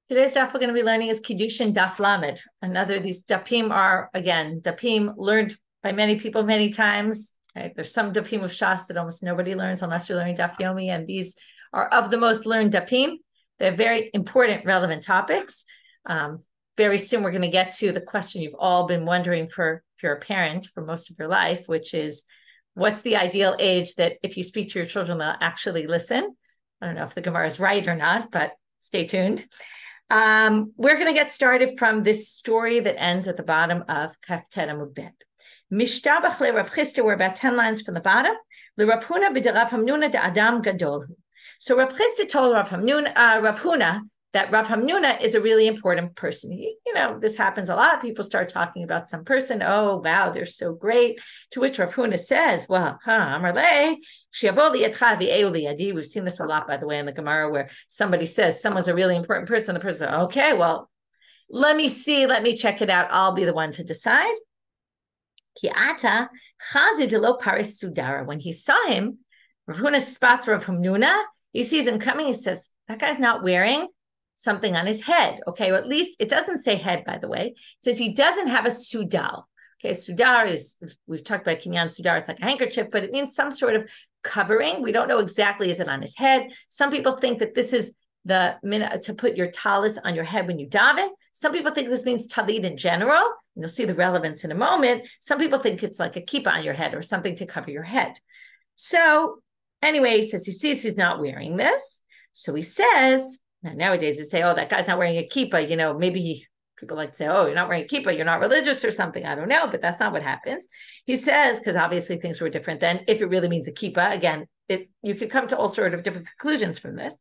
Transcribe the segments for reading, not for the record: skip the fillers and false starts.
Today's daf we're going to be learning is Kiddushin daf lamed. Another, these dapim are, again, dapim learned by many people many times. Right? There's some dapim of Shas that almost nobody learns unless you're learning daf Yomi, and these are of the most learned dapim. They're very important, relevant topics. Very soon we're going to get to the question you've all been wondering if you're a parent for most of your life, which is, what's the ideal age that if you speak to your children, they'll actually listen? I don't know if the Gemara is right or not, but stay tuned. We're going to get started from this story that ends at the bottom of Kaftet Amud Bet. Mishtabach le Rav Chisda, we're about 10 lines from the bottom. Le Rav Huna b'derav Hamnuna de Adam Gadol. So Rav Chisda told Rav Huna that Rav Hamnuna is a really important person. This happens a lot. People start talking about some person. Oh, wow, they're so great. To which Rav Huna says, well, Amarle, we've seen this a lot, by the way, in the Gemara, where somebody says someone's a really important person. The person says, okay, well, let me see. Let me check it out. I'll be the one to decide. When he saw him, Rav Huna spots Rav Hamnuna. He sees him coming. He says, that guy's not wearing something on his head. Okay, well, at least it doesn't say head, by the way. It says he doesn't have a sudal. Okay, sudar is, we've talked about kinyan sudar, it's like a handkerchief, but it means some sort of covering. We don't know exactly, is it on his head? Some people think that this is the minhag to put your talis on your head when you daven. Some people think this means talit in general. And you'll see the relevance in a moment. Some people think it's like a kippah on your head or something to cover your head. So anyway, he says he sees he's not wearing this. So he says, nowadays they say, oh, that guy's not wearing a kippah. Maybe people like to say, oh, you're not wearing a kippah, you're not religious or something. I don't know, but that's not what happens. He says, because obviously things were different then, if it really means a kippah, again, you could come to all sort of different conclusions from this.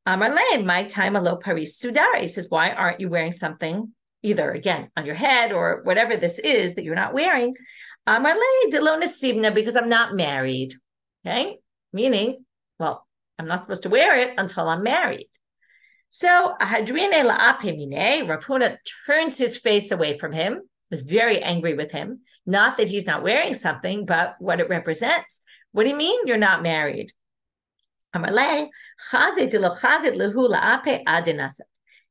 Amarle, my time alo paris sudara. He says, why aren't you wearing something either, again, on your head or whatever this is that you're not wearing? Amarle delo nasibna, because I'm not married. Okay, meaning, well, I'm not supposed to wear it until I'm married. So Hadran Rav Huna turns his face away from him, is very angry with him. Not that he's not wearing something, but what it represents. What do you mean you're not married?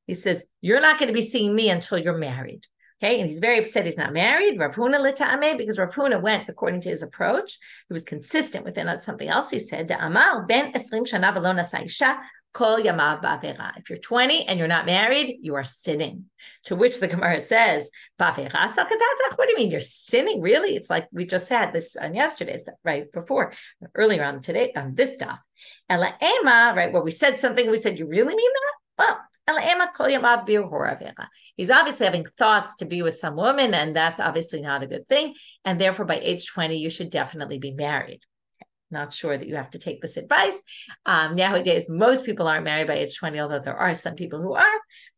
He says, you're not going to be seeing me until you're married. Okay, and he's very upset he's not married. Rav Huna litame, because Rav Huna went according to his approach. He was consistent with something else he said. Ben 20 shana v'lo nasa isha. If you're 20 and you're not married, you are sinning. To which the Gemara says, what do you mean you're sinning? Really? It's like we just had this on yesterday's stuff, right? Earlier on today, on this stuff. Ela ema, right, where we said something, we said, you really mean that? Well, he's obviously having thoughts to be with some woman, and that's obviously not a good thing. And therefore, by age 20, you should definitely be married. Not sure that you have to take this advice. Nowadays, most people aren't married by age 20, although there are some people who are.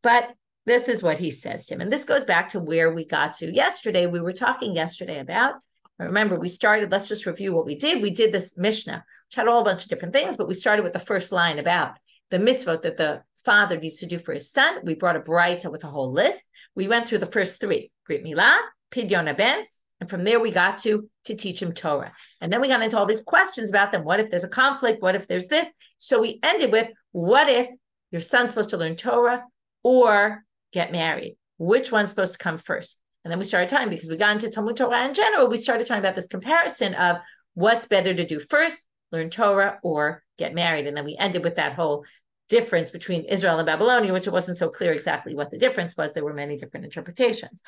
But this is what he says to him. And this goes back to where we got to yesterday. We were talking yesterday about, remember, we started, let's just review what we did. We did this Mishna, which had a whole bunch of different things, but we started with the first line about the Mitzvot that the father needs to do for his son. We brought a braita with a whole list. We went through the first three, Brit Milah, Pidyon Ben, and from there we got to teach him Torah. And then we got into all these questions about them. What if there's a conflict? What if there's this? So we ended with, what if your son's supposed to learn Torah or get married? Which one's supposed to come first? And then we started talking, because we got into Talmud Torah in general, we started talking about this comparison of what's better to do first, learn Torah or get married. And then we ended with that whole difference between Israel and Babylonia, which it wasn't so clear exactly what the difference was. There were many different interpretations.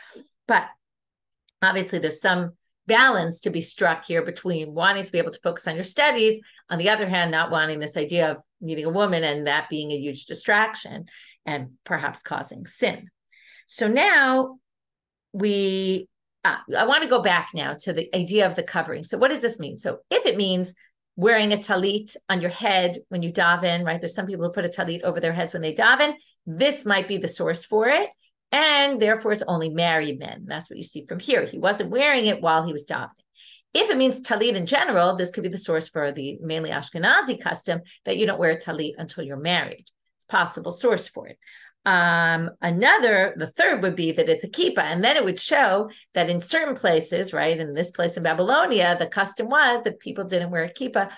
But obviously, there's some balance to be struck here between wanting to be able to focus on your studies, on the other hand, not wanting this idea of meeting a woman and that being a huge distraction and perhaps causing sin. So now I want to go back now to the idea of the covering. So what does this mean? So if it means wearing a talit on your head when you daven, right? There's some people who put a talit over their heads when they daven. This might be the source for it. And therefore, it's only married men. That's what you see from here. He wasn't wearing it while he was davening. If it means talit in general, this could be the source for the mainly Ashkenazi custom that you don't wear a talit until you're married. It's a possible source for it. The third would be that it's a kippah, and then it would show that in certain places, right, in this place in Babylonia, the custom was that people didn't wear a kippah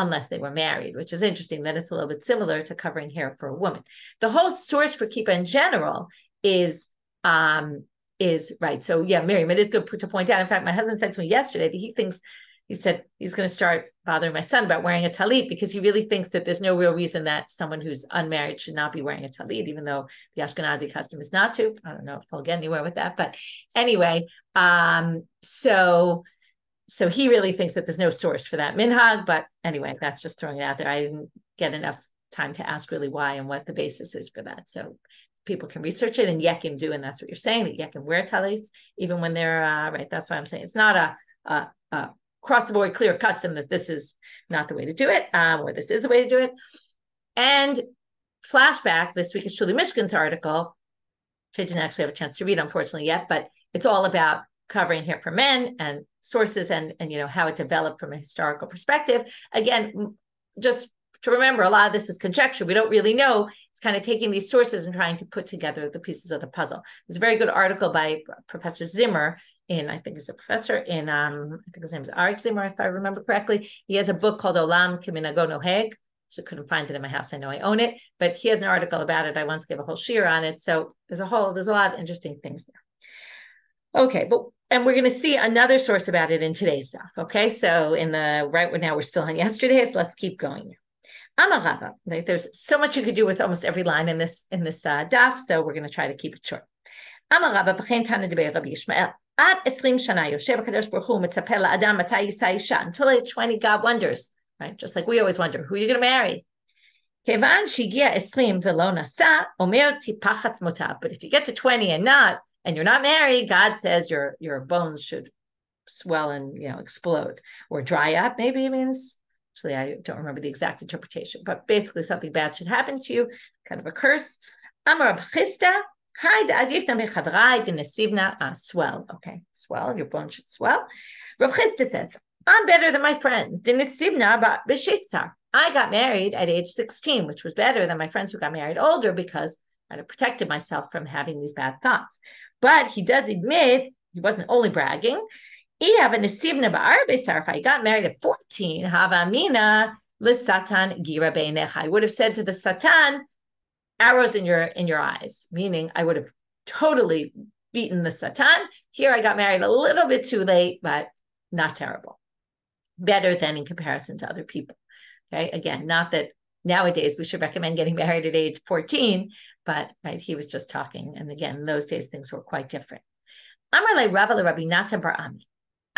unless they were married, which is interesting that it's a little bit similar to covering hair for a woman. The whole source for kippah in general is right. So yeah, Miriam, it is good to point out. In fact, my husband said to me yesterday that he said he's going to start bothering my son about wearing a talit because he really thinks that there's no real reason that someone who's unmarried should not be wearing a talit, even though the Ashkenazi custom is not to. I don't know if I'll get anywhere with that, but anyway, so he really thinks that there's no source for that minhag, but anyway, that's just throwing it out there. I didn't get enough time to ask really why and what the basis is for that. So people can research it, and Yekim do, and that's what you're saying, that Yekim wear talits even when they're right. That's why I'm saying it's not a across the board clear custom that this is not the way to do it, or this is the way to do it. And flashback, this week is Shuli Mishkan's article, which I didn't actually have a chance to read, unfortunately, yet, but it's all about covering hair for men and sources and how it developed from a historical perspective. Again, just to remember, a lot of this is conjecture. We don't really know. It's kind of taking these sources and trying to put together the pieces of the puzzle. There's a very good article by Professor Zimmer I think he's a professor in, I think his name is Arik Zimmer, if I remember correctly. He has a book called Olam Keminago Noheg, which I couldn't find it in my house. I know I own it, but he has an article about it. I once gave a whole shiur on it. So there's a lot of interesting things there. Okay, and we're going to see another source about it in today's stuff. Okay, so right now we're still on yesterday, so let's keep going. Amarava, like there's so much you could do with almost every line in this daf, so we're going to try to keep it short. Amarava b'chein tana debei Rabbi Yishmael. Ad 20 shana Yoshev HaKadosh Baruch Hu mitzapeh la'adam matai yisa isha. Until age 20, God wonders, right? Just like we always wonder, who are you going to marry? Kevan shigia 20 v'lo nasa omer tipachatz motav. But if you get to 20 and you're not married, God says your bones should swell and explode or dry up. Maybe it means, actually I don't remember the exact interpretation, but basically something bad should happen to you, kind of a curse. Amar Rab Chisda. Swell. Okay, swell. Your bone should swell. Rav Chisda says, I'm better than my friends. I got married at age 16, which was better than my friends who got married older because I'd have protected myself from having these bad thoughts. But he does admit he wasn't only bragging. If I got married at 14, I would have said to the Satan, arrows in your eyes, meaning I would have totally beaten the Satan. Here I got married a little bit too late, but not terrible. Better than in comparison to other people. Okay, again, not that nowadays we should recommend getting married at age 14, but right, he was just talking. And again, in those days, things were quite different. Amar le Rava le Rabbi Natan bar Ami.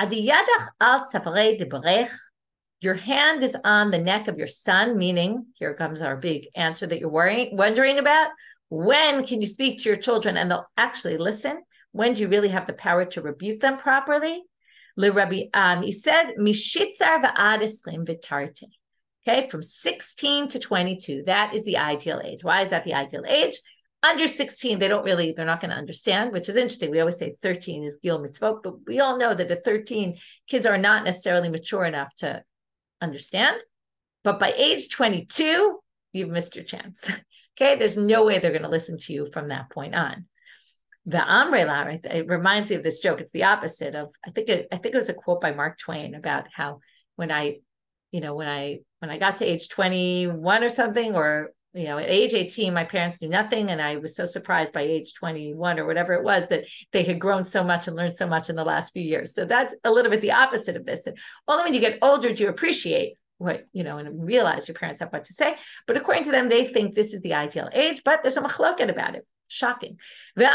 Adiyadach al tzapare debrech. Your hand is on the neck of your son, meaning, here comes our big answer that you're wondering about. When can you speak to your children and they'll actually listen? When do you really have the power to rebuke them properly? He says, Mishitzar va'ad esrim v'tarte. Okay, from 16 to 22, that is the ideal age. Why is that the ideal age? Under 16, they're not going to understand, which is interesting. We always say 13 is Gil Mitzvot, but we all know that at 13, kids are not necessarily mature enough to understand. But by age 22, you've missed your chance. Okay, there's no way they're going to listen to you from that point on. The Amrela, right? It reminds me of this joke. It's the opposite of, I think it was a quote by Mark Twain about how when I got to age 21 or something, or at age 18, my parents knew nothing, and I was so surprised by age 21 or whatever it was that they had grown so much and learned so much in the last few years. So that's a little bit the opposite of this. And only when you get older do you appreciate what, and realize your parents have what to say. But according to them, they think this is the ideal age, but there's a machloket about it. Shocking. From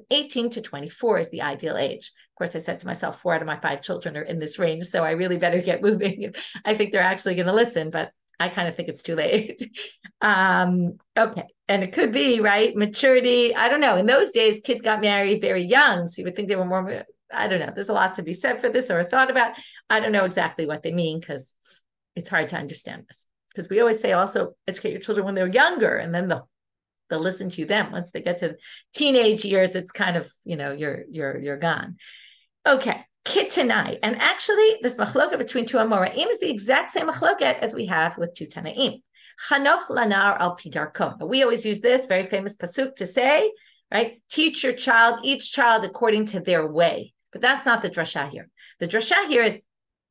18 to 24 is the ideal age. Of course, I said to myself, 4 out of my 5 children are in this range, so I really better get moving. I think they're actually going to listen, but I kind of think it's too late. Okay. And it could be, right, maturity. I don't know. In those days, kids got married very young, so you would think they were more, I don't know. There's a lot to be said for this or thought about. I don't know exactly what they mean because it's hard to understand this. Because we always say also educate your children when they're younger, and then they'll listen to you then. Once they get to teenage years, it's kind of, you're gone. Okay, Kitanai. And actually, this machloket between 2 Amoraim is the exact same machloket as we have with 2 Tanaim. Chanoch lanar al pidarko. We always use this very famous pasuk to say, right? Teach your child, each child according to their way. But that's not the drasha here. The drasha here is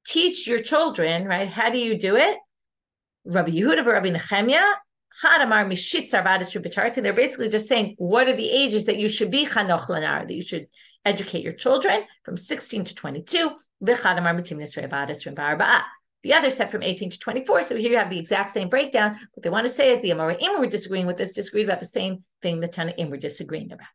teach your children, right? How do you do it? Rabbi Yehuda, Rabbi Nechemia, they're basically just saying, what are the ages that you should be chanoch lanar, that you should educate your children from 16 to 22. The other set from 18 to 24. So here you have the exact same breakdown. What they want to say is the Amoraim were disagreeing with this, disagreed about the same thing the Tanaim were disagreeing about.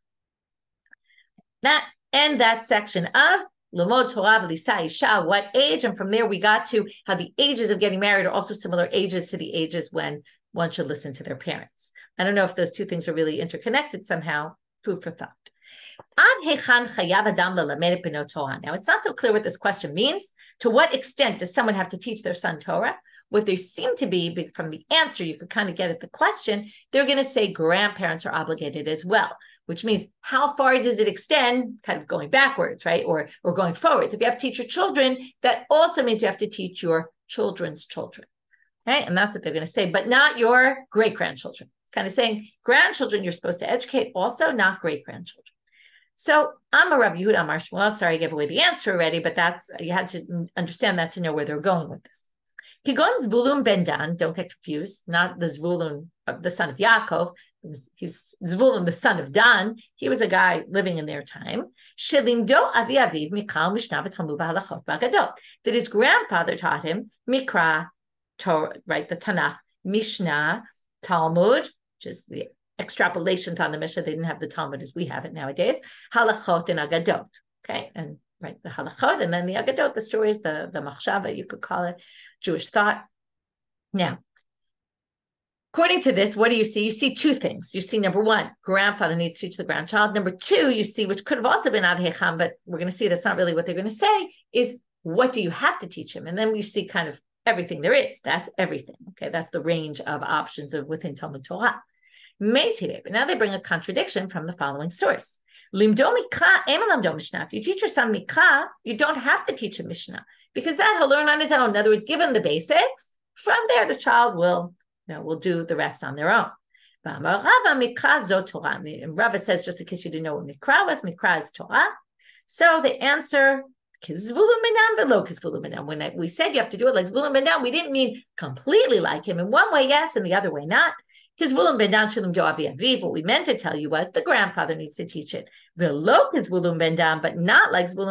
That section of Lamod Torah v'lisa isha, what age? And from there we got to how the ages of getting married are also similar ages to the ages when one should listen to their parents. I don't know if those two things are really interconnected somehow. Food for thought. Now, it's not so clear what this question means. To what extent does someone have to teach their son Torah? What they seem to be, from the answer, you could kind of get at the question, they're going to say grandparents are obligated as well, which means how far does it extend, kind of going backwards, right? Or going forwards. If you have to teach your children, that also means you have to teach your children's children. Okay? And that's what they're going to say, but not your great-grandchildren. Kind of saying grandchildren you're supposed to educate also, not great-grandchildren. So I'm a Rabbi Yehuda Amar Shmuel. Sorry, I gave away the answer already, but you had to understand that to know where they're going with this. Kigon Zvulun ben Dan, don't get confused, not the Zvulun, the son of Yaakov. He's Zvulun, the son of Dan. He was a guy living in their time. Shelimdo avi aviv mikal Mishna v'Talmud v'halachot v'agadot. That his grandfather taught him Mikra, Torah, right, the Tanakh, Mishna, Talmud, which is the extrapolations on the Mishnah. They didn't have the Talmud as we have it nowadays. Halachot and Agadot. Okay, and right, the halachot, and then the Agadot, the stories, the machshava, you could call it, Jewish thought. Now, according to this, what do you see? You see two things. You see, number one, grandfather needs to teach the grandchild. Number two, you see, which could have also been ad hecham, but we're going to see that's not really what they're going to say, is what do you have to teach him? And then we see kind of everything there is. That's everything. Okay, that's the range of options of within Talmud Torah. But now they bring a contradiction from the following source. If you teach your son Mikra, you don't have to teach him Mishnah, because that he'll learn on his own. In other words, give him the basics. From there, the child will do the rest on their own. And Rava says, just in case you didn't know what Mikra was, Mikra is Torah. So the answer, when we said you have to do it like Zvulun ben Dan, we didn't mean completely like him. In one way, yes, and the other way, not. What we meant to tell you was the grandfather needs to teach it. But not like Zvulun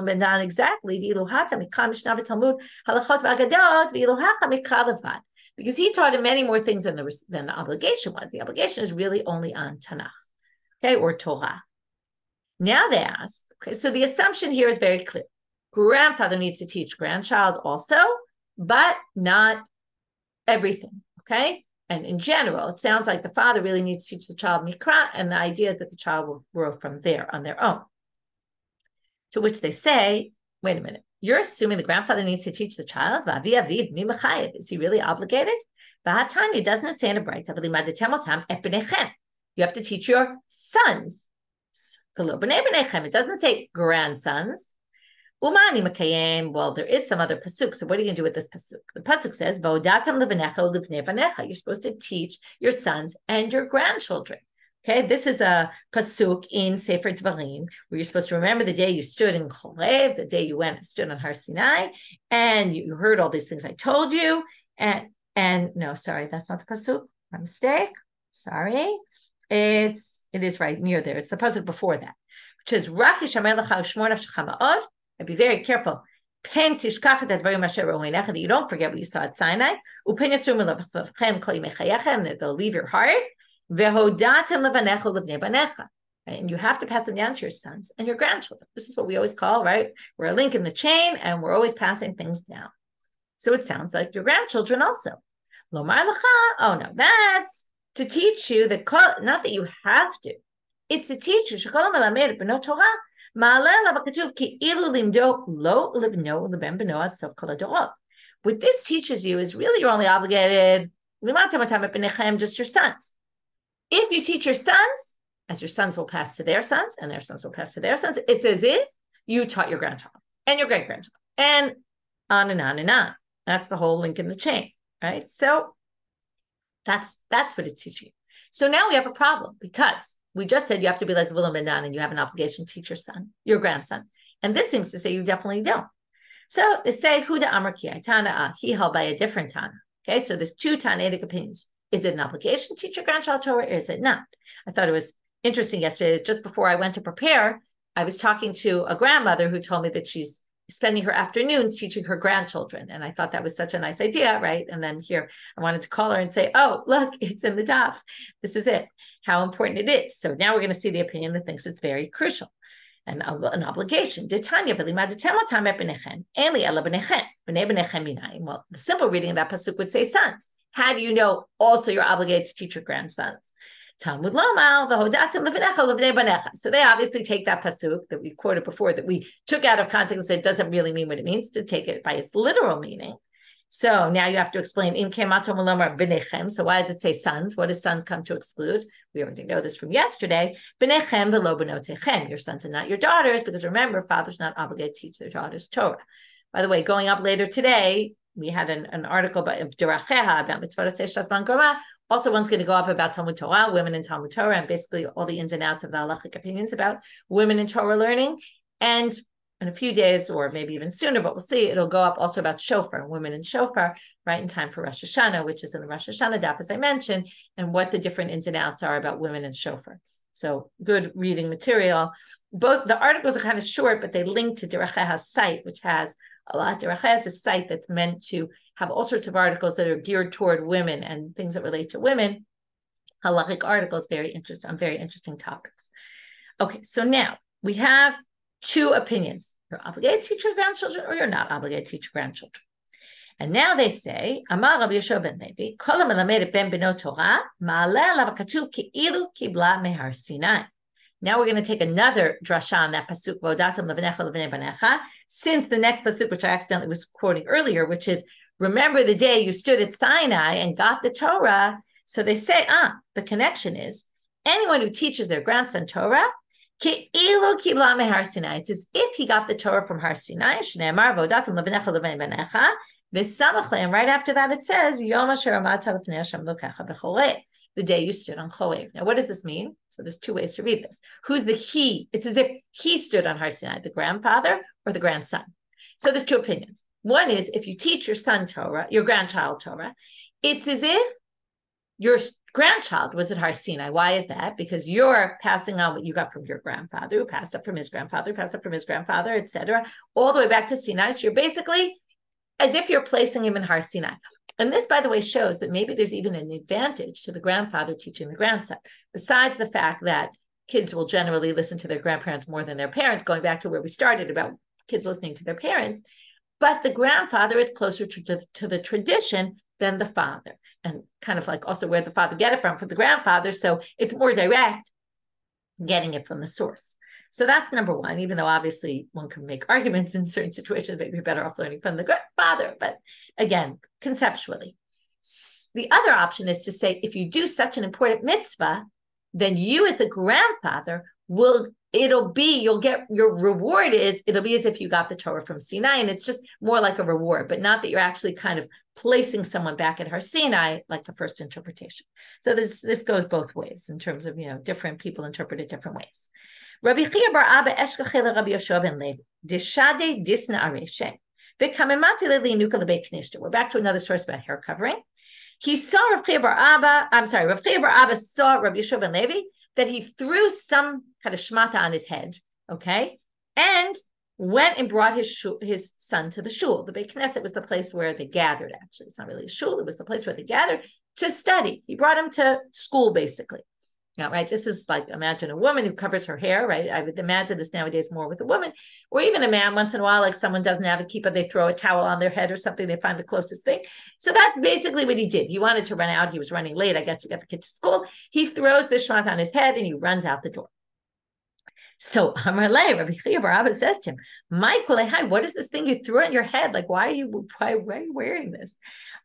ben Dan exactly. Because he taught him many more things than the obligation was. The obligation is really only on Tanakh, okay, or Torah. Now they ask, okay, so the assumption here is very clear. Grandfather needs to teach grandchild also, but not everything, okay? And in general, it sounds like the father really needs to teach the child Mikra, and the idea is that the child will grow from there on their own. To which they say, wait a minute, you're assuming the grandfather needs to teach the child? Is he really obligated? Tanya doesn't say in a braita, you have to teach your sons. It doesn't say grandsons. Well, there is some other pasuk. So what are you going to do with this pasuk? The pasuk says, you're supposed to teach your sons and your grandchildren. Okay, this is a pasuk in Sefer Dvarim, where you're supposed to remember the day you stood in Cholev, the day you went and stood on Har Sinai, and you heard all these things I told you. And no, sorry, that's not the pasuk. My mistake. Sorry. It is right near there. It's the pasuk before that, which is and be very careful. That you don't forget what you saw at Sinai. That they'll leave your heart. And you have to pass them down to your sons and your grandchildren. This is what we always call, right? We're a link in the chain, and we're always passing things down. So it sounds like your grandchildren also. Oh no, that's to teach you that, not that you have to. It's to teach you. What this teaches you is really you're only obligated just your sons. If you teach your sons, as your sons will pass to their sons, and their sons will pass to their sons, it's as if you taught your grandchild and your great-grandchild, and on and on and on. That's the whole link in the chain, right? So that's what it's teaching you. So now we have a problem, because we just said you have to be like Zvulun ben Dan and you have an obligation to teach your son, your grandson. And this seems to say you definitely don't. So they say, Huda Amar Ki Tana, he held by a different Tana. Okay, so there's two Tanaitic opinions. Is it an obligation to teach your grandchild Torah, or is it not? I thought it was interesting yesterday. Just before I went to prepare, I was talking to a grandmother who told me that she's spending her afternoons teaching her grandchildren. And I thought that was such a nice idea, right? And then here, I wanted to call her and say, oh, look, it's in the daf. This is it, how important it is. So now we're going to see the opinion that thinks it's very crucial. And an obligation. Well, the simple reading of that pasuk would say sons. How do you know also you're obligated to teach your grandsons? Talmud Lamal, so they obviously take that pasuk that we quoted before, that we took out of context, that it doesn't really mean what it means, to take it by its literal meaning. So now you have to explain, so why does it say sons? What does sons come to exclude? We already know this from yesterday. Your sons and not your daughters, because remember, fathers not obligated to teach their daughters Torah. By the way, going up later today, we had an article about Mitzvot. Also, one's going to go up about Talmud Torah, women in Talmud Torah, and basically all the ins and outs of the halachic opinions about women in Torah learning. And in a few days, or maybe even sooner, but we'll see, it'll go up also about shofar, women in shofar, right in time for Rosh Hashanah, which is in the Rosh Hashanah daf, as I mentioned, and what the different ins and outs are about women in shofar. So good reading material. Both the articles are kind of short, but they link to Deracheha's site, which has a lot. Derived is a site that's meant to have all sorts of articles that are geared toward women and things that relate to women. Halachic articles, very interesting, on very interesting topics. Okay, so now we have two opinions. You're obligated to teach your grandchildren, or you're not obligated to teach your grandchildren. And now they say, Amar Rabbi Yeshua ben Levi, Kol hamelamed ben beno Torah, ma'aleh alav hakatuv ki'ilu kibla mehar Sinai. Now we're going to take another drasha on that pasuk, Vodatim levanecha levnei banecha, since the next pasuk, which I accidentally was quoting earlier, which is, remember the day you stood at Sinai and got the Torah. So they say, the connection is, anyone who teaches their grandson Torah, ki'ilu kibla mehar Sinai. It's as if he got the Torah from Har Sinai. Shneimar Vodatim levanecha levnei banecha. And right after that it says, Yom asher amata lefnei Hashem Elokecha b'chorev. The day you stood on Chorev. Now, what does this mean? So there's two ways to read this. Who's the he? It's as if he stood on Har Sinai, the grandfather or the grandson. So there's two opinions. One is, if you teach your son Torah, your grandchild Torah, it's as if your grandchild was at Har Sinai. Why is that? Because you're passing on what you got from your grandfather, who passed up from his grandfather, passed up from his grandfather, etc., all the way back to Sinai. So you're basically as if you're placing him in Har Sinai. And this, by the way, shows that maybe there's even an advantage to the grandfather teaching the grandson, besides the fact that kids will generally listen to their grandparents more than their parents, going back to where we started about kids listening to their parents. But the grandfather is closer to the tradition than the father, and kind of like also where the father get it from the grandfather. So it's more direct getting it from the source. So that's number one, even though obviously one can make arguments in certain situations, maybe you're better off learning from the grandfather. But again, conceptually. The other option is to say, if you do such an important mitzvah, then you as the grandfather it'll be as if you got the Torah from Sinai, and it's just more like a reward, but not that you're actually kind of placing someone back at Har Sinai, like the first interpretation. So this goes both ways in terms of, different people interpret it different ways. Rabbi Chiya bar Abba eshkachel Rabbi Yeshua ben Levi deshade disna areshe v'kamemati le'linuka lebeit knishta. We're back to another source about hair covering. He saw Rav Chiya bar Abba saw Rabbi Yeshua ben Levi that he threw some kind of shmata on his head, okay, and went and brought his son to the shul. The Beit Knesset was the place where they gathered. Actually, it's not really a shul; it was the place where they gathered to study. He brought him to school, basically. Now, right, this is like, imagine a woman who covers her hair, right? I would imagine this nowadays more with a woman, or even a man. Once in a while, like someone doesn't have a kippah, they throw a towel on their head or something. They find the closest thing. So that's basically what he did. He wanted to run out. He was running late, I guess, to get the kid to school. He throws this shmat on his head and he runs out the door. So Amar Lei, Rabbi Chiya bar Abba says to him, "My kulei, what is this thing you threw on your head? Like, why are you wearing this?"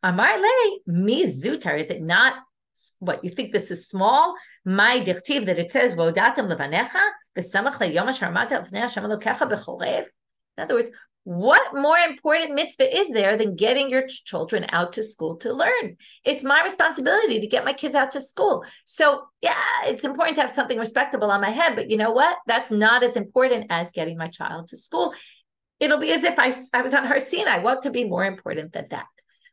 Amar Lei, mi zutar. Is it not? What, you think this is small? My dictive that it says Vodatim levanecha v'samach le'yom asher amata lefnei Hashem Elokecha b'chorev. In other words, what more important mitzvah is there than getting your children out to school to learn? It's my responsibility to get my kids out to school. So yeah, it's important to have something respectable on my head, but you know what? That's not as important as getting my child to school. it'll be as if I was on Har Sinai. What could be more important than that?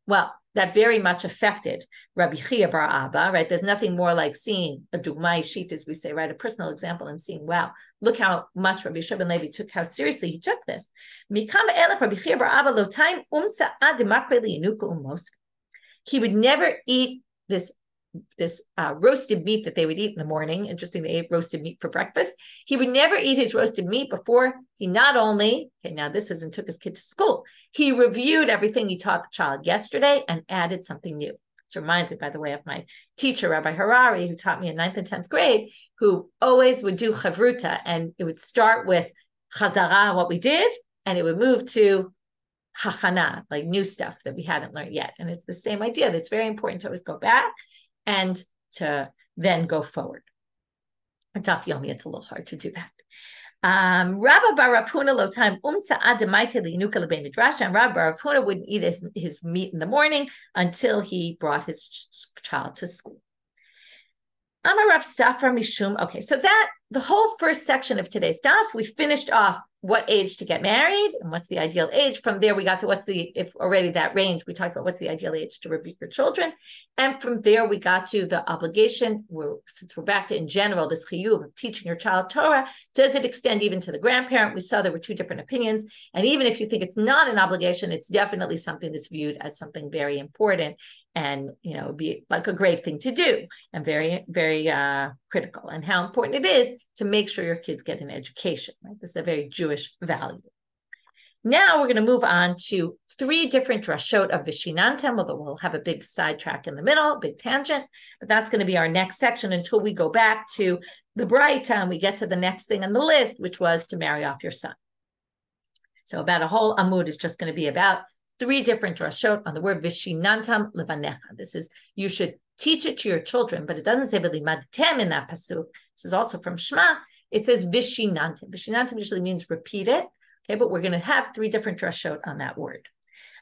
Well, that very much affected Rabbi Chia bar Abba, right? There's nothing more like seeing a dugmai sheet, as we say, right? A personal example, and seeing, wow, look how much Rabbi Shua ben Levi took, how seriously he took this. He would never eat this roasted meat that they would eat in the morning. Interesting, they ate roasted meat for breakfast. He would never eat his roasted meat before he not only, okay, now this isn't took his kid to school, he reviewed everything he taught the child yesterday and added something new. This reminds me, by the way, of my teacher, Rabbi Harari, who taught me in 9th and 10th grade, who always would do chavruta, and it would start with chazara, what we did, and it would move to hachana, like new stuff that we hadn't learned yet. And it's the same idea. That's very important to always go back and to then go forward. A tough Yomi, it's a little hard to do that. Rabba bar Rav Huna lo time umtza ademaita linuka lebei midrash, and Rabba bar Rav Huna wouldn't eat his meat in the morning until he brought his child to school. Amar Rav Safra mishum. Okay, so that the whole first section of today's daf, we finished off what age to get married and what's the ideal age. From there, we got to if already that range, we talked about what's the ideal age to rebuke your children. And from there, we got to the obligation, since we're back to, in general, this chiyuv of teaching your child Torah. Does it extend even to the grandparent? We saw there were two different opinions. And even if you think it's not an obligation, it's definitely something that's viewed as something very important and, be like a great thing to do and very, very critical, and how important it is to make sure your kids get an education, right? This is a very Jewish value. Now we're going to move on to 3 different drashot of Vishinantam, although we'll have a big sidetrack in the middle, big tangent, but that's going to be our next section until we go back to the braita and we get to the next thing on the list, which was to marry off your son. So about a whole amud is just going to be about 3 different drashot on the word Vishinantam levanecha. This is, you should teach it to your children, but it doesn't say v'limadtem in that pasuk. This is also from Shema. It says vishinantim. Vishinantim usually means repeat it. Okay, but we're going to have 3 different drashot on that word.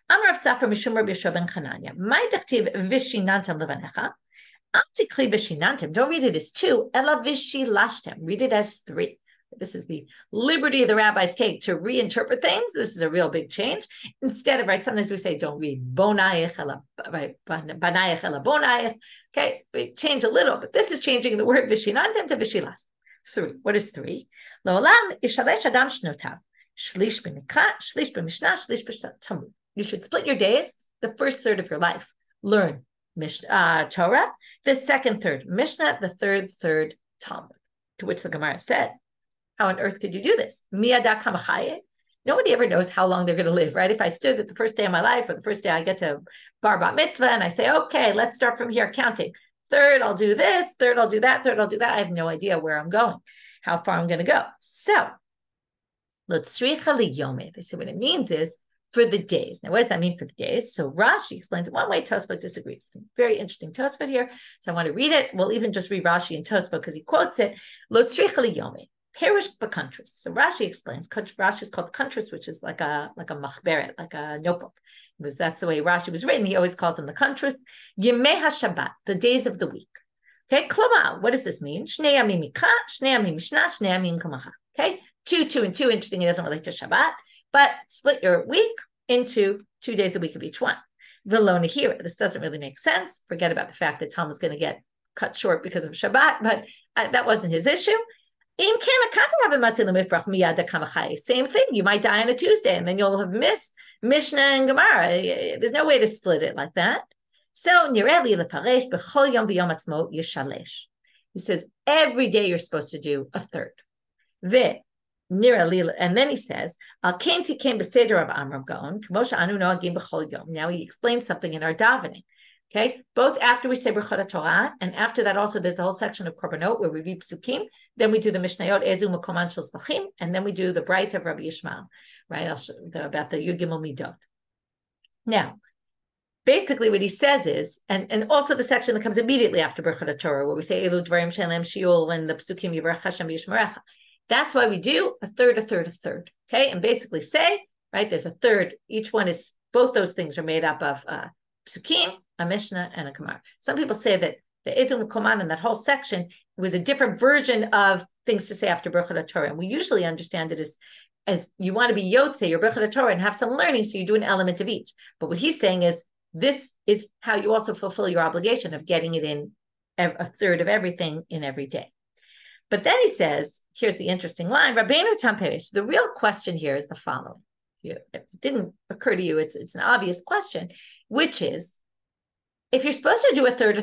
Amar Rav Safra mishum Rabbi Yeshua ben Chananya. My dachtiv vishinantim levanecha. Al tikli vishinantim. Don't read it as 2. Ela vishilashtem. Read it as 3. This is the liberty the rabbis take to reinterpret things. This is a real big change. Instead of, right, sometimes we say, don't read bonayich ela, right, banayich ela bonayich. Okay, we change a little, but this is changing the word vishinantim to vishilat. 3. What is 3? Lo'olam ishalesh adam shnotav. Shlish b'nikra, shlish b'mishna, shlish b'talmud. You should split your days, the first third of your life. Learn Torah, the second third Mishna, the third Talmud. To which the Gemara said, how on earth could you do this? Miyada kamachaye. Nobody ever knows how long they're going to live, right? If I stood at the first day of my life or the first day I get to bar bat mitzvah and I say, okay, let's start from here counting. Third, I'll do this. Third, I'll do that. Third, I'll do that. I have no idea where I'm going, how far I'm going to go. So, lotzricha liyomi. They say what it means is for the days. Now, what does that mean for the days? So Rashi explains it one way, Tosfot disagrees. Very interesting Tosfot here. So I want to read it. We'll even just read Rashi and Tosfot because he quotes it. Lotzricha liyomi. Perish b'kuntris. So Rashi explains. Rashi is called kuntris, which is like a machberet, like a notebook. Because that's the way Rashi was written. He always calls them the kuntris. Yemei HaShabbat, the days of the week. Okay, kloma. What does this mean? Shnei yamim mikra, shnei yamim mishna, shnei yamim kamacha. Okay, 2 and 2. Interesting. It doesn't relate to Shabbat, but split your week into 2 days a week of each one. V'lo nehira. This doesn't really make sense. Forget about the fact that Talmud's going to get cut short because of Shabbat, but that wasn't his issue. Same thing. You might die on a Tuesday and then you'll have missed Mishna and Gemara. There's no way to split it like that. So, he says, every day you're supposed to do a third. And then he says, now he explains something in our davening. Okay, both after we say Brachot Torah and after that also there's a whole section of Korbanot where we read Psukim, then we do the Mishnayot Ezu Mekoman Shel Zvachim, and then we do the braita of Rabbi Yishmael, right? About the Yud Gimel Midot. Now, basically what he says is, and also the section that comes immediately after Brachot Torah where we say Elu Dvarim Shelem Shiur and the Psukim Yivarech Hashem Yishmerecha. That's why we do a third. Okay, and basically say, right, there's a third. Each one is, both those things are made up of Psukim, a Mishnah, and a Gemara. Some people say that the Ezum Koman in that whole section was a different version of things to say after Brachot Torah. And we usually understand it as as you want to be yotze, your bracha Torah, and have some learning, so you do an element of each. But what he's saying is, this is how you also fulfill your obligation of getting it in a third of everything in every day. But then he says, here's the interesting line, Rabbeinu Tam Perish. The real question here is the following. If it didn't occur to you, it's an obvious question, which is, if you're supposed to do a third,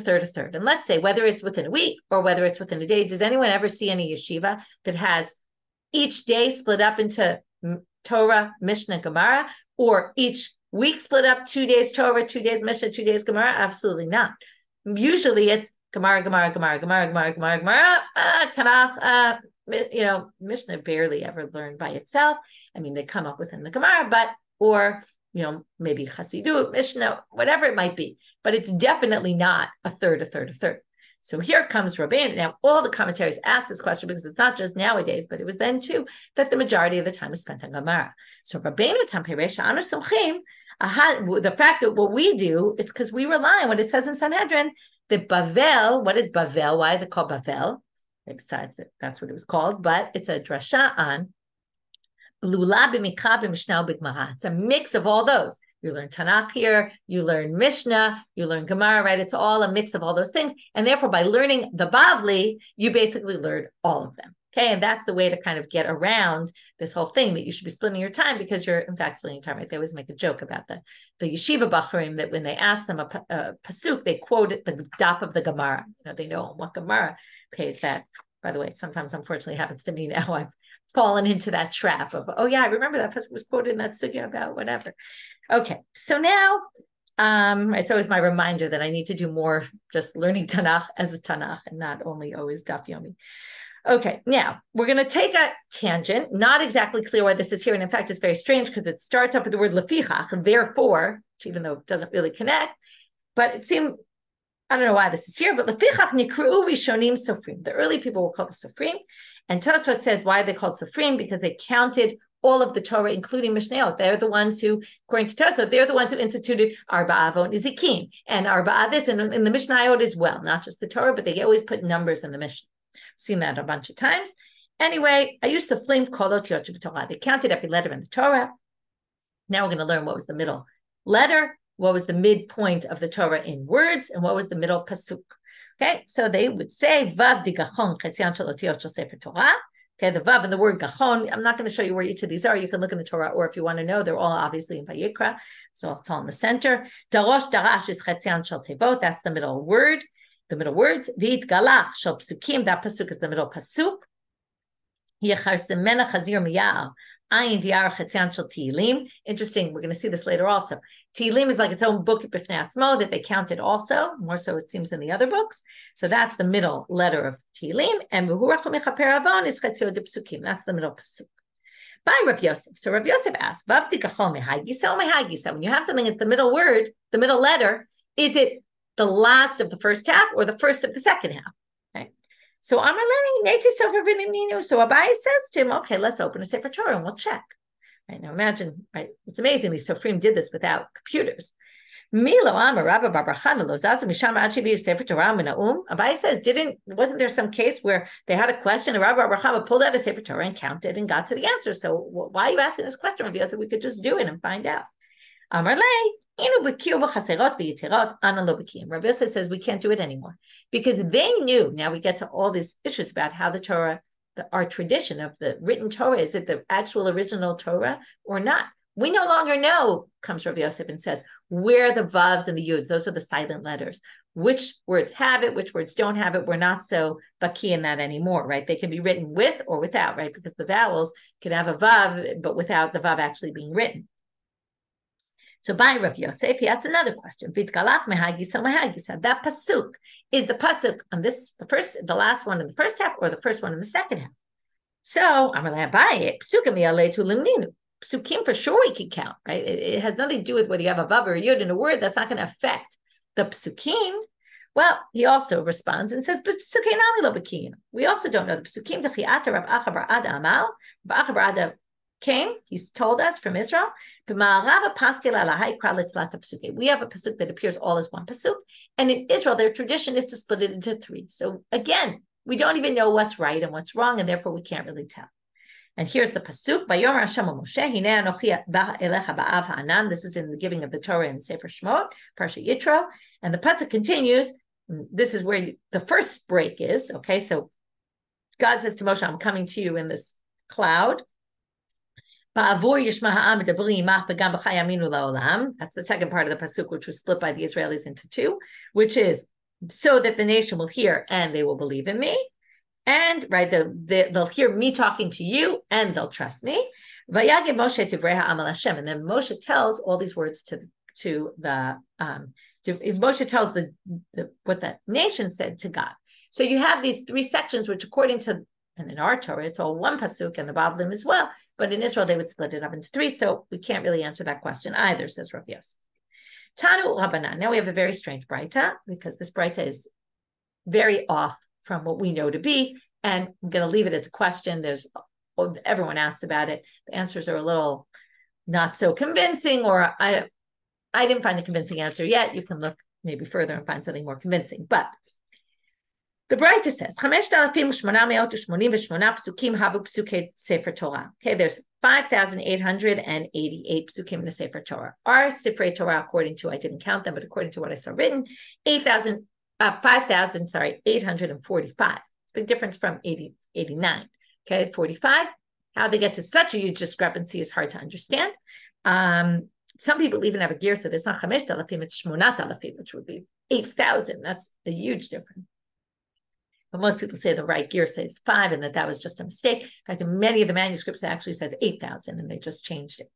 and let's say whether it's within a week or whether it's within a day, does anyone ever see any yeshiva that has each day split up into Torah, Mishna, Gemara, or each week split up 2 days Torah, 2 days Mishna, 2 days Gemara? Absolutely not. Usually it's Gemara, Tanakh, Mishnah barely ever learned by itself. I mean, they come up within the Gemara, or maybe Chassidut, Mishnah, whatever it might be. But it's definitely not a third. So here comes Rabbanit. Now, all the commentaries ask this question because it's not just nowadays, but it was then too, that the majority of the time is spent on Gemara. So Rabbanit Tam Perish Anu Somchim, the fact that what we do, it's because we rely on what it says in Sanhedrin, that Bavel, what is Bavel? Why is it called Bavel? Besides that, that's what it was called, but it's a drasha on Lula b'mikra b'mishnah b'gemara. It's a mix of all those. You learn Tanakh here, you learn Mishnah, you learn Gemara, right? It's all a mix of all those things. And therefore, by learning the Bavli, you basically learn all of them. Okay, and that's the way to kind of get around this whole thing, that you should be splitting your time, because you're in fact splitting your time, right? They always make a joke about the yeshiva bachurim, that when they ask them a pasuk, they quote it, the daf of the Gemara. They know what Gemara pays that. By the way, sometimes unfortunately happens to me now. I've fallen into that trap of, oh yeah, I remember that pasuk was quoted in that sugya about whatever. Okay, so now it's always my reminder that I need to do more just learning Tanakh as a Tanakh and not only always daf yomi. Okay, now we're going to take a tangent. Not exactly clear why this is here. And in fact, it's very strange because it starts up with the word lefichach, and therefore, even though it doesn't really connect, but it seemed, I don't know why this is here, but lefichach nikru rishonim soferim. The early people were called the soferim. And Tosfot says why they called soferim, because they counted all of the Torah, including Mishnayot. They're the ones who, according to Tosfot, they're the ones who instituted Arba Avon Izikim and Arba this, and in the Mishnayot as well, not just the Torah, but they always put numbers in the Mishnah. Seen that a bunch of times. Anyway, I used to flame kolot yotcha b'Torah. They counted every letter in the Torah. Now we're going to learn what was the middle letter, what was the midpoint of the Torah in words, and what was the middle pasuk. Okay, so they would say vav di gachon chesyan shel otiyot shel sefer Torah. Okay, the vav and the word gachon. I'm not going to show you where each of these are. You can look in the Torah, or if you want to know, they're all obviously in Vayikra. So it's all in the center. Darosh darash is chesyan shel tevot. That's the middle word. The middle words, v'it galach shel psukim, that pasuk is the middle pasuk. Yechar semena chazir miya'al, ayin diar chetzian shel Tehillim. Interesting, we're going to see this later also. Tehillim is like its own book b'fnei atzmo that they counted also, more so it seems in the other books. So that's the middle letter of Tehillim, and v'hurach mechaper avon is chetzio de psukim. That's the middle pasuk. By Rav Yosef. So Rav Yosef asked, Vav digachol mehagisa or mehagisa? When you have something, it's the middle word, the middle letter, is it the last of the first half or the first of the second half? Okay. So so Abai says to him, okay, let's open a Sefer Torah and we'll check. Right, now imagine, right? It's amazing these soferim did this without computers. Abai says, wasn't there some case where they had a question, and Rabbi Abraham pulled out a Sefer Torah and counted and got to the answer? So why are you asking this question, Rabbi Yosef? We could just do it and find out. Amar lei. Rabbi Yosef says we can't do it anymore because they knew. Now we get to all these issues about how the Torah, our tradition of the written Torah, is it the actual original Torah or not? We no longer know, comes Rabbi Yosef and says, where the vavs and the yuds, those are the silent letters. Which words have it, which words don't have it. We're not so baki in that anymore, right? They can be written with or without, right? Because the vowels can have a vav, but without the vav actually being written. So by Rav Yosef, he asks another question. That pasuk is the pasuk on this, the last one in the first half, or the first one in the second half. So I'm going to buy it. Psukim for sure we can count, right? It has nothing to do with whether you have a vav or a yud in a word. That's not going to affect the psukim. Well, he also responds and says, but we also don't know the psukim. Came, he's told us from Israel. We have a pasuk that appears all as one pasuk, and in Israel, their tradition is to split it into three. So again, we don't even know what's right and what's wrong, and therefore we can't really tell. And here's the pasuk: Vayomer Hashem Moshe, Hinei Anochi ba elecha ba'av ha'anan. This is in the giving of the Torah in Sefer Shemot, Parsha Yitro. And the pasuk continues. This is where the first break is. Okay, so God says to Moshe, "I'm coming to you in this cloud." That's the second part of the pasuk, which was split by the Israelis into two, which is so that the nation will hear and they will believe in me. And right, they'll hear me talking to you and they'll trust me. And then Moshe tells all these words Moshe tells what the nation said to God. So you have these three sections, which according to, and in our Torah, it's all one pasuk and the vavs as well. But in Israel, they would split it up into three. So we can't really answer that question either, says Rav Yosef. Tanu Rabbanit. Now we have a very strange braita, because this braita is very off from what we know to be. And I'm going to leave it as a question. Everyone asks about it. The answers are a little not so convincing, or I didn't find a convincing answer yet. You can look maybe further and find something more convincing. But the braita says, 5,888 psukim havu psukei Sefer Torah. Okay, there's 5,888 psukim in the Sefer Torah. Our Sefer Torah, according to, I didn't count them, but according to what I saw written, 5,845. It's a big difference from 89. Okay, 45. How they get to such a huge discrepancy is hard to understand. Some people even have a gear, so it's not 5,000, it's 8,000, which would be 8,000. That's a huge difference. But most people say the right gear says 5 and that was just a mistake. In fact, in many of the manuscripts, it actually says 8,000 and they just changed it.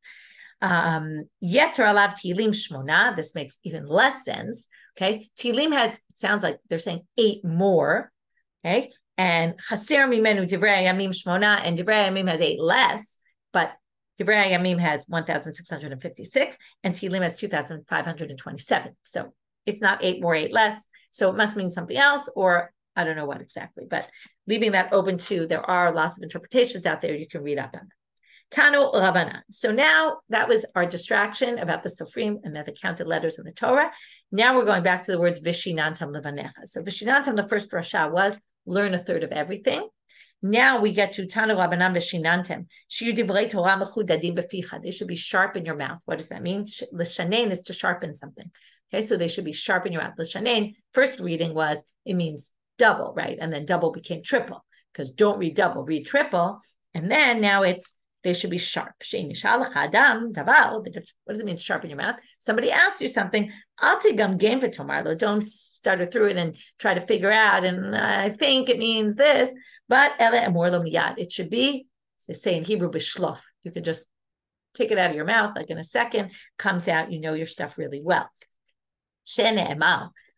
Yeter alav Tilim shmona. This makes even less sense. Okay. Tilim sounds like they're saying 8 more. Okay. And chaser mimenu divrei yamim shmona, and divrei yamim has 8 less, but divrei yamim has 1,656 and Tilim has 2,527. So it's not 8 more, 8 less. So it must mean something else, or I don't know what exactly, but leaving that open to, there are lots of interpretations out there. You can read up on it. Tanu Rabbanan. So now that was our distraction about the soferim and the counted letters of the Torah. Now we're going back to the words Vishinantam Levanecha. So Vishinantam, the first drasha was learn a third of everything. Now we get to Tanu Rabbanan Vishinantam. Shiur divrei Torah mechudadim beficha. They should be sharp in your mouth. What does that mean? L'shanein is to sharpen something. Okay, so they should be sharp in your mouth. L'shanein, first reading was, it means double, right? And then double became triple, because don't read double, read triple. And then now they should be sharp. What does it mean, sharpen your mouth? Somebody asks you something, don't stutter through it and try to figure out, and I think it means this, but it should be, they say in Hebrew, b'shlof. You can just take it out of your mouth, like in a second, comes out, you know your stuff really well.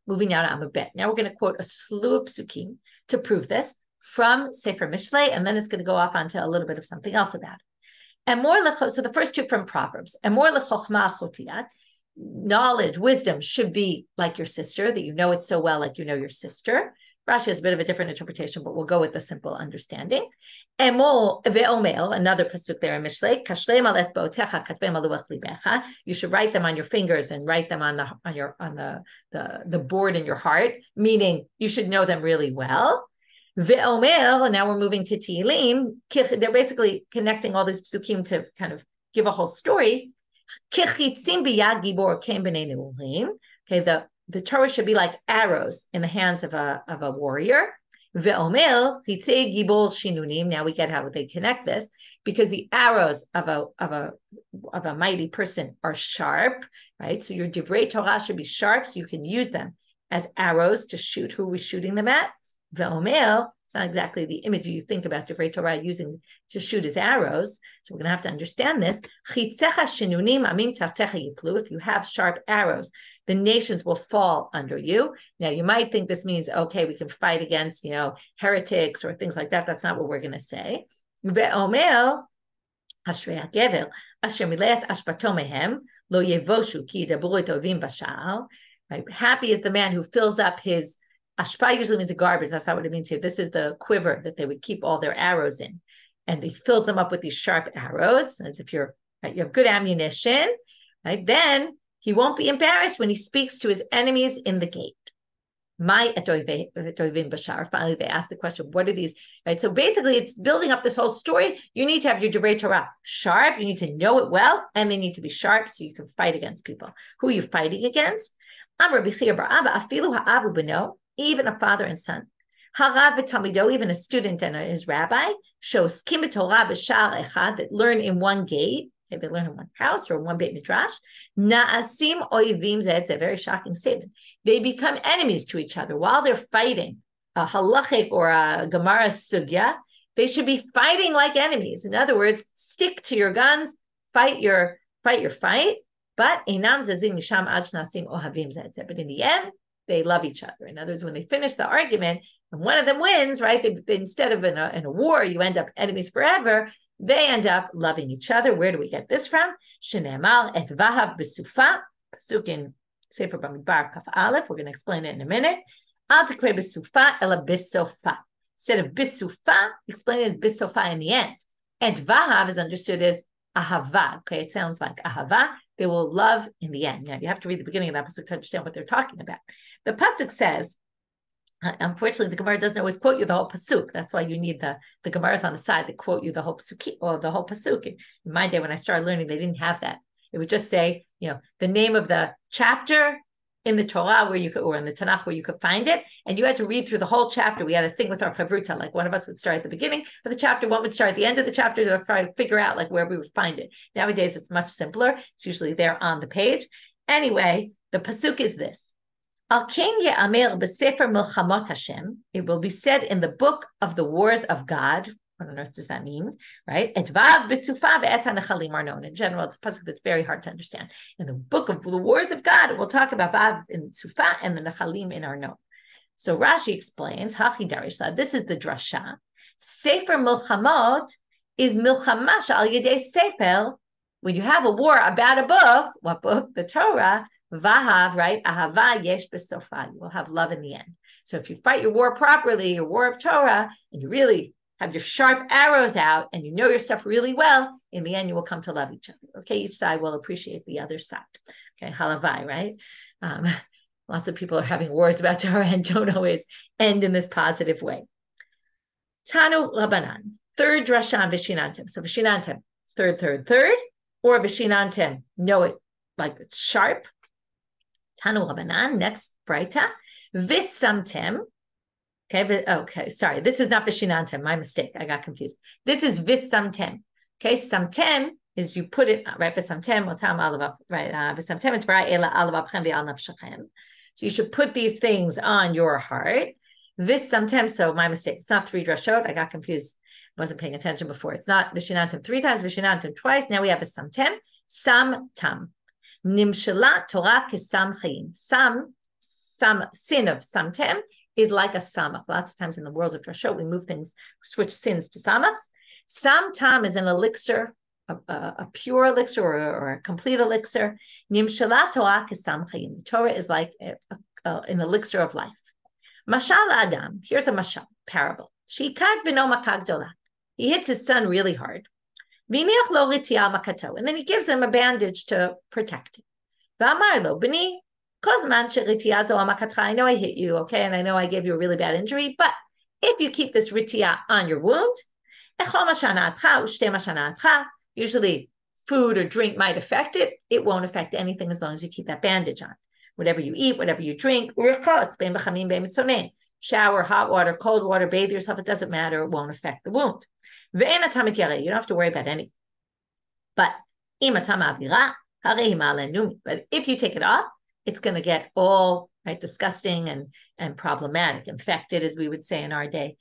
Moving now to Amud. Now we're going to quote a slew of psukim to prove this from Sefer Mishlei, and then it's going to go off onto a little bit of something else about it. And more, so the first two from Proverbs. And more lechochma chotiat, knowledge, wisdom should be like your sister, that you know it so well, like you know your sister. Rashi has a bit of a different interpretation, but we'll go with the simple understanding. Emol ve'omel, another pasuk there in Mishlei. Kashlem al etzba'otecha katvem al luach libecha. You should write them on your fingers and write them on the board in your heart. Meaning, you should know them really well. Ve'omel, and now we're moving to Tehillim. They're basically connecting all these psukim to kind of give a whole story. Kichitzim biyad gibor kem b'nei neulim. Okay, the Torah should be like arrows in the hands of a warrior. Ve'omel chitzei gibor shinunim. Now we get how they connect this, because the arrows of a mighty person are sharp, right? So your divrei Torah should be sharp, so you can use them as arrows to shoot who we're shooting them at. Ve'omel, it's not exactly the image you think about divrei Torah using to shoot as arrows. So we're going to have to understand this. Chitzecha shinunim amim tartecha yiplu. If you have sharp arrows, the nations will fall under you. Now you might think this means, okay, we can fight against, heretics or things like that. That's not what we're going to say. Ve'omel, ashrei hagever, asher mileat ashpato mehem, lo yevoshu ki yidabru tovim bashal. Right? Happy is the man who fills up his ashpa. Usually means the garbage. That's not what it means here. This is the quiver that they would keep all their arrows in, and he fills them up with these sharp arrows. As if you have good ammunition, right? Then he won't be embarrassed when he speaks to his enemies in the gate. My bashar. Finally, they asked the question, what are these? Right. So basically, it's building up this whole story. You need to have your derived Torah sharp. You need to know it well, and they need to be sharp so you can fight against people. Who are you fighting against? Even a father and son. Even a student and his rabbi shows that learn in one gate. They learn in one house or in one Beit Midrash. Na'asim oivim zeh. It's a very shocking statement. They become enemies to each other while they're fighting a halachic or a Gemara sugya. They should be fighting like enemies. In other words, stick to your guns, fight your fight. But inam zazim misham ad shnasim ohavim zeh. But in the end, they love each other. In other words, when they finish the argument and one of them wins, right? They instead of in a war, you end up enemies forever. They end up loving each other. Where do we get this from? Shene'emar et vahav b'sufa. Pasuk in Sefer Bamidbar Kaf Aleph. We're going to explain it in a minute. Al tikre b'sufa ela b'sofa. Instead of b'sufa, explain it as b'sofa in the end. Et vahav is understood as ahava. Okay, it sounds like ahava. They will love in the end. Now, you have to read the beginning of that pasuk to understand what they're talking about. The pasuk says, unfortunately, the Gemara doesn't always quote you the whole pasuk. That's why you need the Gemaras on the side that quote you the whole pasuk or the whole pasuk. In my day, when I started learning, they didn't have that. It would just say, the name of the chapter in the Torah where you could, or in the Tanakh where you could find it, and you had to read through the whole chapter. We had a thing with our chavruta, like one of us would start at the beginning of the chapter, one would start at the end of the chapter to try to figure out like where we would find it. Nowadays, it's much simpler. It's usually there on the page. Anyway, the pasuk is this. It will be said in the book of the wars of God. What on earth does that mean? Right? In general, it's a pasuk that's very hard to understand. In the book of the wars of God, we'll talk about vav in sufa and the nechalim in our note. So Rashi explains, this is the drasha. Sefer milchamot is milchamash al yedei sefer. When you have a war about a book, what book? The Torah. Vahav, right? Ahava yesh b'sofa. You will have love in the end. So if you fight your war properly, your war of Torah, and you really have your sharp arrows out, and you know your stuff really well, in the end you will come to love each other. Okay, each side will appreciate the other side. Okay, halavai, right? Lots of people are having wars about Torah and don't always end in this positive way. Tanu Rabbanan, third drasha v'shinantim. So v'shinantim, third, or v'shinantim, know it like it's sharp. Tanu Rabbanan, next braita, visamtem. Okay, sorry, this is not vishinantem, my mistake, I got confused. This is visamtem. Okay, samtem is you put it, right, visamtem, otam alavav, right, visamtem et v'ra ela alavavchem v'al nafshachem. So you should put these things on your heart. Visamtem, so my mistake, it's not three drashot, I got confused, I wasn't paying attention before. It's not vishinantem three times, vishinantem twice, now we have visamtem, samtam. Nimshala Torah kesam chayim. Sam sin of samtem is like a samach. Lots of times in the world of drashot, we move things, switch sins to samachs. Samtam is an elixir, a pure elixir or a complete elixir. Nimshala Torah kesam chayim. The Torah is like an elixir of life. Mashal Adam. Here's a mashal parable. Shikad b'no makah gdola. He hits his son really hard. And then he gives him a bandage to protect him. I know I hit you, okay, and I know I gave you a really bad injury, but if you keep this ritia on your wound, usually food or drink might affect it. It won't affect anything as long as you keep that bandage on. Whatever you eat, whatever you drink, shower, hot water, cold water, bathe yourself, it doesn't matter, it won't affect the wound. You don't have to worry about anything. But if you take it off, it's going to get all right, disgusting and problematic, infected, as we would say in our day.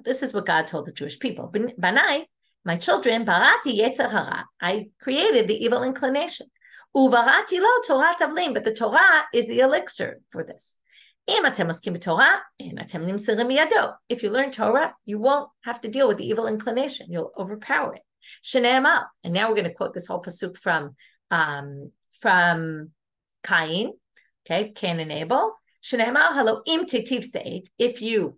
This is what God told the Jewish people. Banai, my children, I created the evil inclination. But the Torah is the elixir for this. If you learn Torah, you won't have to deal with the evil inclination. You'll overpower it. And now we're going to quote this whole pasuk from Cain, okay, Cain and Abel. If you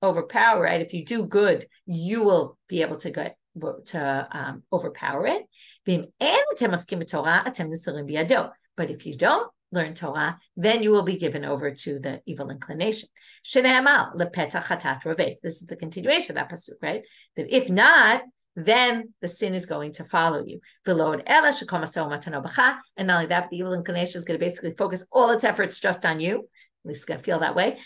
overpower it, if you do good, you will be able to overpower it. But if you don't, learn Torah, then you will be given over to the evil inclination. Shene'amar lepetach chatat rovet. This is the continuation of that pasuk, right? That if not, then the sin is going to follow you. And not only that, the evil inclination is going to basically focus all its efforts just on you. At least it's going to feel that way.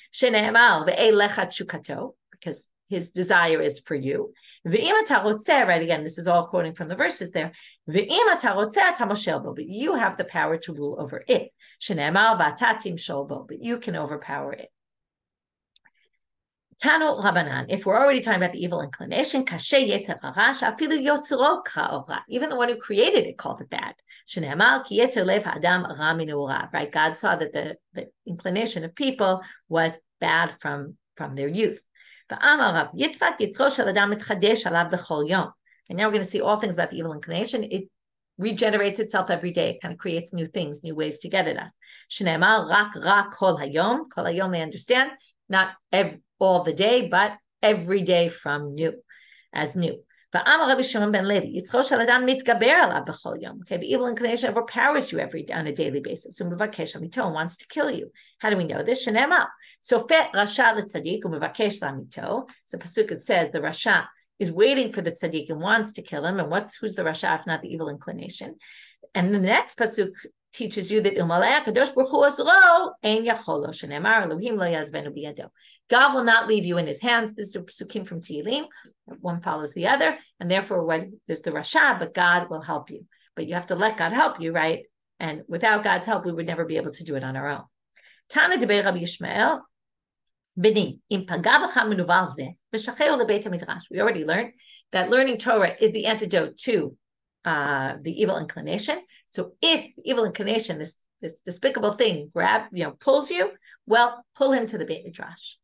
Because his desire is for you. Right, again, this is all quoting from the verses there. But you have the power to rule over it. But you can overpower it. Tanu Rabbanan, if we're already talking about the evil inclination, even the one who created it called it bad. Right? God saw that the inclination of people was bad from their youth. And now we're going to see all things about the evil inclination. It regenerates itself every day. It kind of creates new things, new ways to get at us. Kol hayom, they understand, not all the day, but every day from new, as new. Okay, the evil inclination overpowers you every day on a daily basis. Wants to kill you. How do we know this? So the pasuk it says the rasha is waiting for the tzaddik and wants to kill him. And who's the rasha if not the evil inclination? And the next pasuk teaches you that God will not leave you in his hands. This is a psukim from Tehillim. One follows the other, and therefore when there's the rasha, but God will help you. But you have to let God help you, right? And without God's help, we would never be able to do it on our own. Tana de Rabbi Yishmael, Bini, im pagah b'cha menuval zeh, v'shacheu lebeit hamidrash. We already learned that learning Torah is the antidote to the evil inclination. So if evil inclination, this despicable thing, pulls you, well, pull him to the Beit Midrash.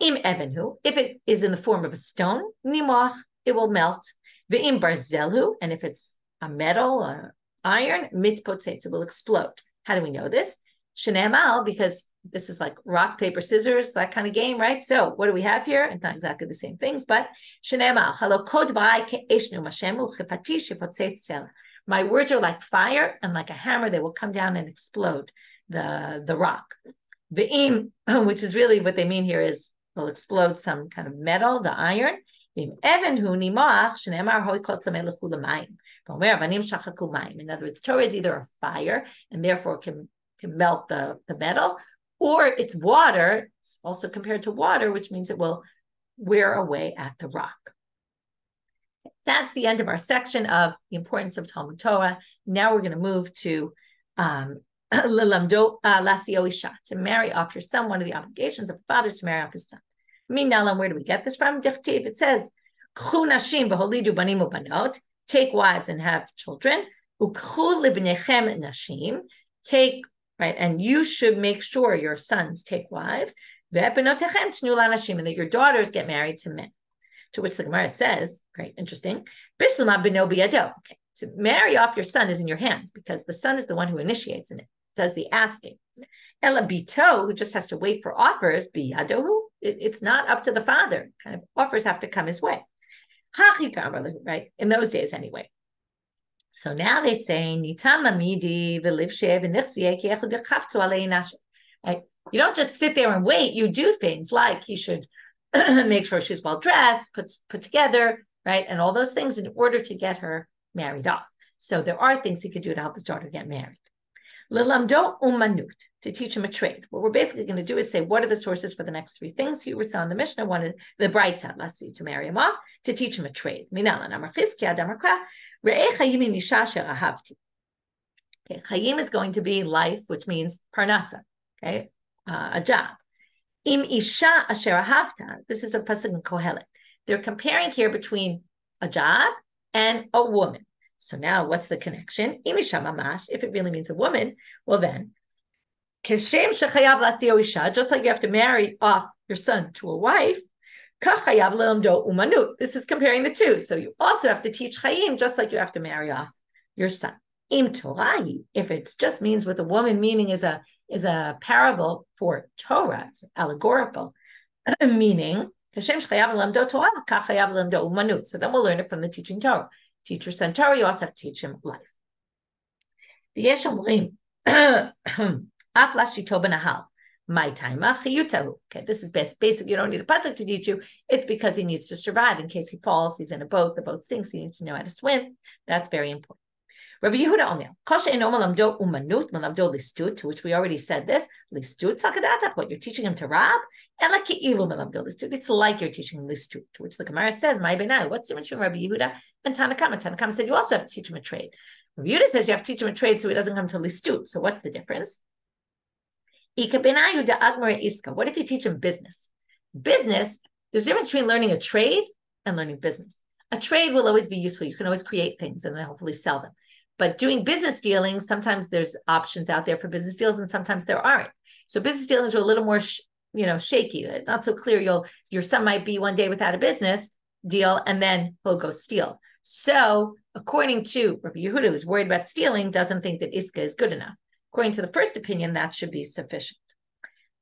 Im evenhu, if it is in the form of a stone, nimach, it will melt. Ve'im barzelhu, and if it's a metal or iron, mitpotzetz, it will explode. How do we know this? Shene'amal, because this is like rock, paper, scissors, that kind of game, right? So what do we have here? It's not exactly the same things, but shene'amal, halo kodvai ke'eshnu mashemu chepati shepotzetz sela. My words are like fire and like a hammer, they will come down and explode the rock. Ve'im, which is really what they mean here is will explode some kind of metal, the iron. In other words, Torah is either a fire and therefore can melt the metal, or it's water, it's also compared to water, which means it will wear away at the rock. That's the end of our section of the importance of Talmud Torah. Now we're going to move to to marry off your son. One of the obligations of fathers to marry off his son. Where do we get this from? It says, take wives and have children. Take, right, and you should make sure your sons take wives, and that your daughters get married to men. To which the Gemara says, very interesting, to marry off your son is in your hands because the son is the one who initiates in it, does the asking. Ela bito, who just has to wait for offers, biyadohu, it's not up to the father. Kind of offers have to come his way. Right? In those days anyway. So now they say, right? You don't just sit there and wait, you do things like he should make sure she's well dressed, put together, right? And all those things in order to get her married off. So there are things he could do to help his daughter get married. Lilamdo umanut, to teach him a trade. What we're basically going to do is say, what are the sources for the next three things? He would say on the Mishna, one is the braita, let's see, to marry him off, to teach him a trade. Okay, chayim is going to be life, which means parnasa, okay, a job. Im isha asher ahavta, this is a pasuk in Kohelet. They're comparing here between a job and a woman. So now what's the connection? Im isha mamash, if it really means a woman, well then, keshem shechayav lasio isha, just like you have to marry off your son to a wife, kachayav lelamdo umanut. This is comparing the two. So you also have to teach chayim, just like you have to marry off your son. Im Torahi, if it just means what the woman meaning is a parable for Torah, it's allegorical meaning. So then we'll learn it from the teaching Torah. Teach your son Torah, you also have to teach him life. Aflashito benahal. My time. Okay, this is basic. You don't need a pasuk to teach you. It's because he needs to survive in case he falls. He's in a boat. The boat sinks. He needs to know how to swim. That's very important. Rabbi Yehuda Omer, Kosha eno malamdo umanut malamdo listut, to which we already said this. Listut sakadatak, what you're teaching him to rob, and like ki'ilu malamdo listut. It's like you're teaching him listut, to which the Gemara says, "My benai." What's the difference between Rabbi Yehuda and Tanakama? Tanakama said you also have to teach him a trade. Rabbi Yehuda says you have to teach him a trade so he doesn't come to listut. So what's the difference? What if you teach him business? Business, there's a difference between learning a trade and learning business. A trade will always be useful. You can always create things and then hopefully sell them. But doing business dealings, sometimes there's options out there for business deals and sometimes there aren't. So business dealings are a little more, shaky. Not so clear. Your son might be one day without a business deal and then he'll go steal. So according to Rabbi Yehuda, who's worried about stealing, doesn't think that Iska is good enough. According to the first opinion, that should be sufficient.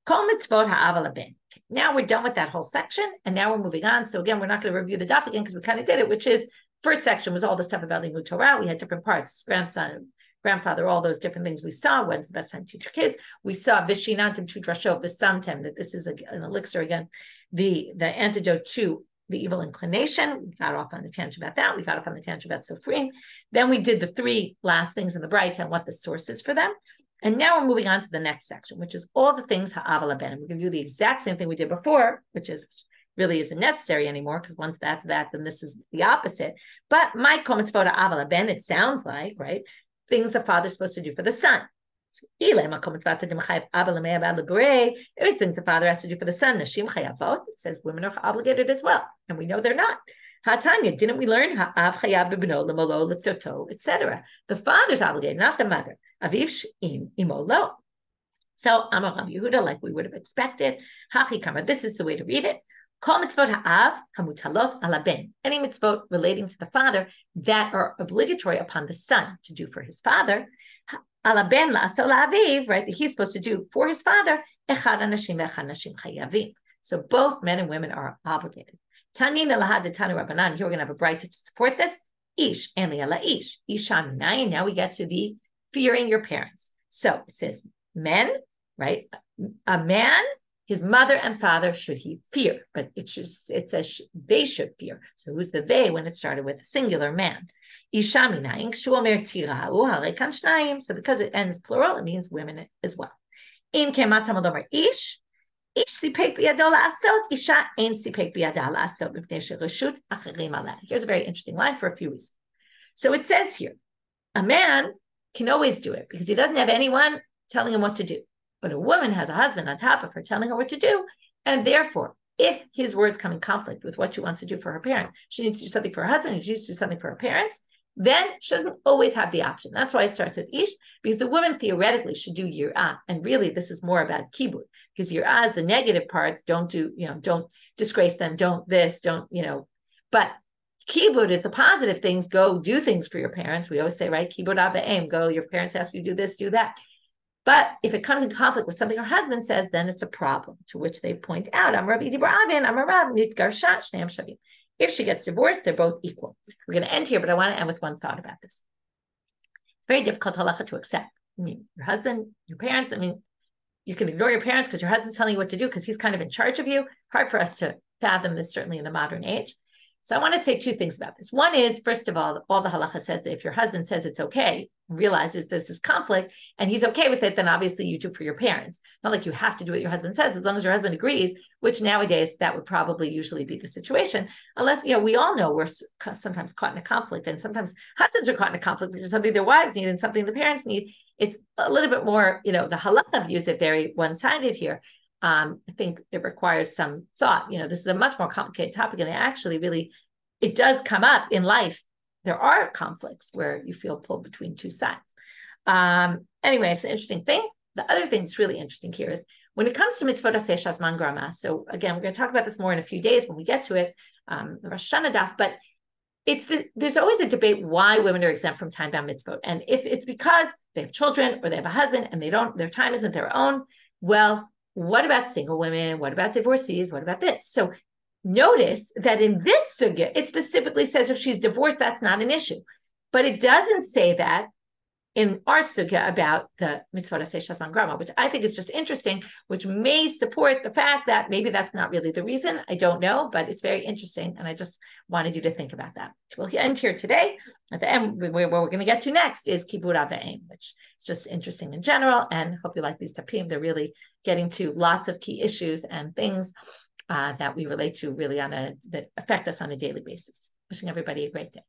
Kol mitzvot ha'av ben. Now we're done with that whole section, and now we're moving on. So again, we're not going to review the daf again because we kind of did it, which is first section was all the stuff about limud Torah. We had different parts, grandson, grandfather, all those different things we saw. When's the best time to teach your kids? We saw vishinantim tu drashot v'samtem, that this is an elixir again, the antidote to the evil inclination. We got off on the tangent about that. We got off on the tangent about soferim. Then we did the three last things in the braita and what the source is for them. And now we're moving on to the next section, which is all the things ha'av ben. We're going to do the exact same thing we did before, which is really isn't necessary anymore, because once that's that, then this is the opposite. But my mitzvot ha'av ben, it sounds like, right, things the father's supposed to do for the son. If it's things the father has to do for the son, nashim chayavot, it says women are obligated as well, and we know they're not. Hatanya, didn't we learn ha'av chayav b'bno l'molo liftoto, etc.? The father's obligated, not the mother. Aviv im imolo. So Amar Rav Yehuda, like we would have expected. Hachi kama. This is the way to read it. Kol mitzvot ha'av hamutalot ala ben. Any mitzvot relating to the father that are obligatory upon the son to do for his father. Ala ben la'asol la'aviv, right? That he's supposed to do for his father. Echad anashim ve'echad nashim chayavim. So both men and women are obligated. Tanina lahad tanu Rabbanan. Here we're going to have a braita to support this. Ish and li'ala ish. Isha minayin. Now we get to the fearing your parents. So it says men, right? A man, his mother and father should he fear, but it says they should fear. So who's the they when it started with a singular man? Isha minayin kshu omer tira'u harei kan shnayim. So because it ends plural, it means women as well. Im kemat hamodomer ish. Ish sipek biyado la'asot, isha ein sipek biyada la'asot mipnei shereshut acherim aleh. Here's a very interesting line for a few reasons. So it says here, a man can always do it because he doesn't have anyone telling him what to do. But a woman has a husband on top of her telling her what to do. And therefore, if his words come in conflict with what she wants to do for her parents, she needs to do something for her husband, and she needs to do something for her parents, then she doesn't always have the option. That's why it starts with ish, because the woman theoretically should do yir'ah. And really, this is more about kibud, because yir'ah is the negative parts. Don't disgrace them. Don't this, but kibud is the positive things. Go do things for your parents. We always say, right? Kibud av'em. Go, your parents ask you to do this, do that. But if it comes in conflict with something her husband says, then it's a problem, to which they point out, if she gets divorced, they're both equal. We're going to end here, but I want to end with one thought about this. It's very difficult halacha to accept. I mean, your husband, your parents, you can ignore your parents because your husband's telling you what to do because he's kind of in charge of you. Hard for us to fathom this, certainly in the modern age. So I want to say two things about this. One is, first of all the halacha says that if your husband says it's okay, realizes there's this conflict, and he's okay with it, then obviously you do for your parents. Not like you have to do what your husband says, as long as your husband agrees, which nowadays that would probably usually be the situation. Unless, we all know we're sometimes caught in a conflict, and sometimes husbands are caught in a conflict, which is something their wives need and something the parents need. It's a little bit more, the halacha views it very one-sided here. I think it requires some thought. This is a much more complicated topic, and it does come up in life. There are conflicts where you feel pulled between two sides. Anyway, it's an interesting thing. The other thing that's really interesting here is when it comes to mitzvot aseh shazman grama. So again, we're going to talk about this more in a few days when we get to it, the Rosh Hashanah daf, but there's always a debate why women are exempt from time-bound mitzvot. And if it's because they have children or they have a husband and their time isn't their own, well, what about single women? What about divorcees? What about this? So notice that in this sugya, it specifically says if she's divorced, that's not an issue. But it doesn't say that in our sugya about the Mitzvot Aseh Shazman Grama, which I think is just interesting, which may support the fact that maybe that's not really the reason. I don't know, but it's very interesting. And I just wanted you to think about that. We'll end here today. At the end, where we're going to get to next is Kibud Aveim, which is just interesting in general. And hope you like these tapim. They're really getting to lots of key issues and things that we relate to really that affect us on a daily basis. Wishing everybody a great day.